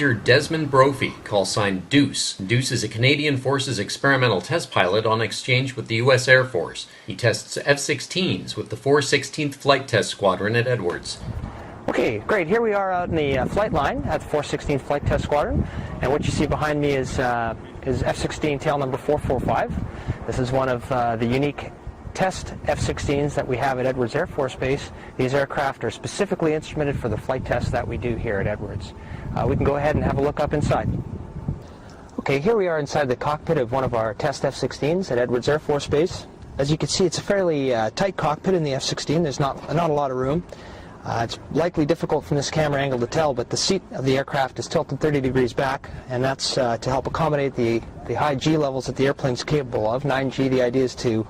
Major Desmond Brophy, call sign Deuce. Deuce is a Canadian Forces experimental test pilot on exchange with the U.S. Air Force. He tests F-16s with the 416th Flight Test Squadron at Edwards. Okay, great. Here we are out in the flight line at the 416th Flight Test Squadron, and what you see behind me is F-16 tail number 445. This is one of the unique test F-16s that we have at Edwards Air Force Base. These aircraft are specifically instrumented for the flight tests that we do here at Edwards. We can go ahead and have a look up inside. Okay, here we are inside the cockpit of one of our test F-16s at Edwards Air Force Base. As you can see, it's a fairly tight cockpit in the F-16. There's not a lot of room. It's likely difficult from this camera angle to tell, but the seat of the aircraft is tilted 30 degrees back, and that's to help accommodate the high G levels that the airplane's capable of. 9G, the idea is to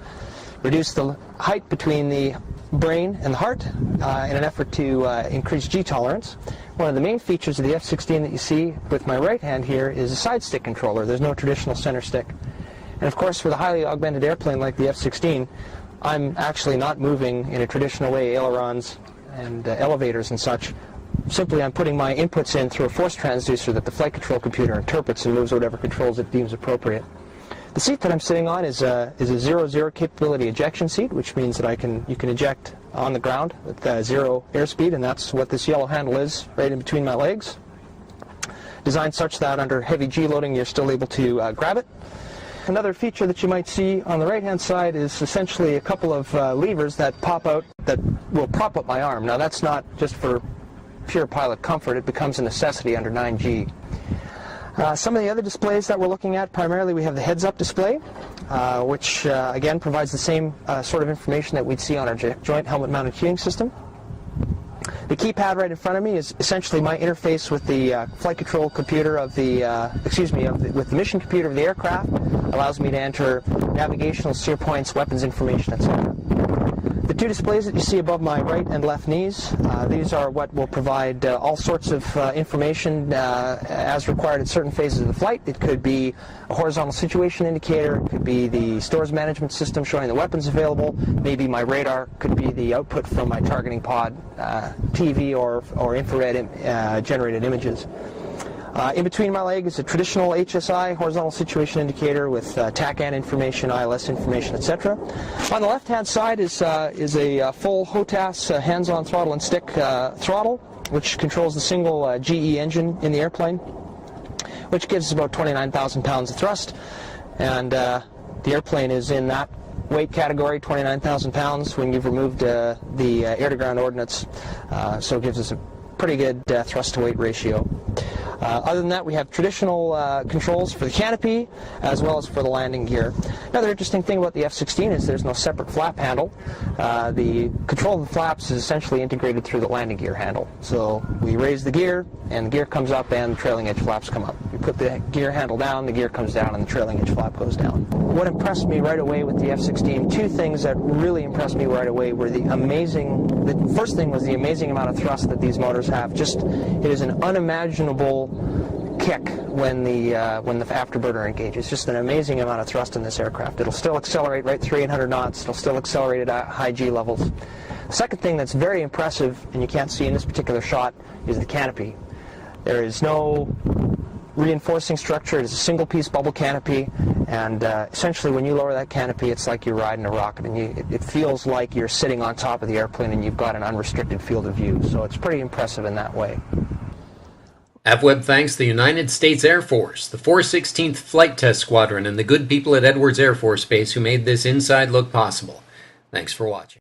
reduce the height between the brain and the heart in an effort to increase G tolerance. One of the main features of the F-16 that you see with my right hand here is a side stick controller. There's no traditional center stick. And of course, with a highly augmented airplane like the F-16, I'm actually not moving in a traditional way, ailerons and elevators and such. Simply I'm putting my inputs in through a force transducer that the flight control computer interprets and moves whatever controls it deems appropriate. The seat that I'm sitting on is a 0-0 capability ejection seat, which means that you can eject on the ground with zero airspeed, and that's what this yellow handle is, right in between my legs. Designed such that under heavy G loading you're still able to grab it. Another feature that you might see on the right-hand side is essentially a couple of levers that pop out that will prop up my arm. Now that's not just for pure pilot comfort, it becomes a necessity under 9G. Some of the other displays that we're looking at, primarily we have the heads-up display, which again provides the same sort of information that we'd see on our joint helmet-mounted heating system. The keypad right in front of me is essentially my interface with the flight control computer of the, with the mission computer of the aircraft. Allows me to enter navigational, steer points, weapons information, etc. The two displays that you see above my right and left knees, these are what will provide all sorts of information as required at certain phases of the flight. It could be a horizontal situation indicator, it could be the stores management system showing the weapons available, maybe my radar, could be the output from my targeting pod, TV or infrared generated images. In between my leg is a traditional HSI, horizontal situation indicator, with TACAN information, ILS information, etc. On the left-hand side is a full HOTAS hands-on throttle and stick throttle, which controls the single GE engine in the airplane, which gives about 29,000 pounds of thrust. And the airplane is in that weight category, 29,000 pounds, when you've removed the air-to-ground ordnance. So it gives us a pretty good thrust-to-weight ratio. Other than that, we have traditional controls for the canopy as well as for the landing gear. Another interesting thing about the F-16 is there's no separate flap handle. The control of the flaps is essentially integrated through the landing gear handle. So we raise the gear, and the gear comes up, and the trailing edge flaps come up. We put the gear handle down, the gear comes down, and the trailing edge flap goes down. What impressed me right away with the F-16, two things that really impressed me right away were the first thing was the amazing amount of thrust that these motors have. It is an unimaginable kick when the afterburner engages. Just an amazing amount of thrust in this aircraft. It'll still accelerate right through 800 knots. It'll still accelerate at high G levels. The second thing that's very impressive, and you can't see in this particular shot, is the canopy. There is no reinforcing structure. It is a single-piece bubble canopy, and essentially when you lower that canopy, it's like you're riding a rocket, and it feels like you're sitting on top of the airplane and you've got an unrestricted field of view. So it's pretty impressive in that way. AvWeb thanks the United States Air Force, the 416th Flight Test Squadron, and the good people at Edwards Air Force Base who made this inside look possible. Thanks for watching.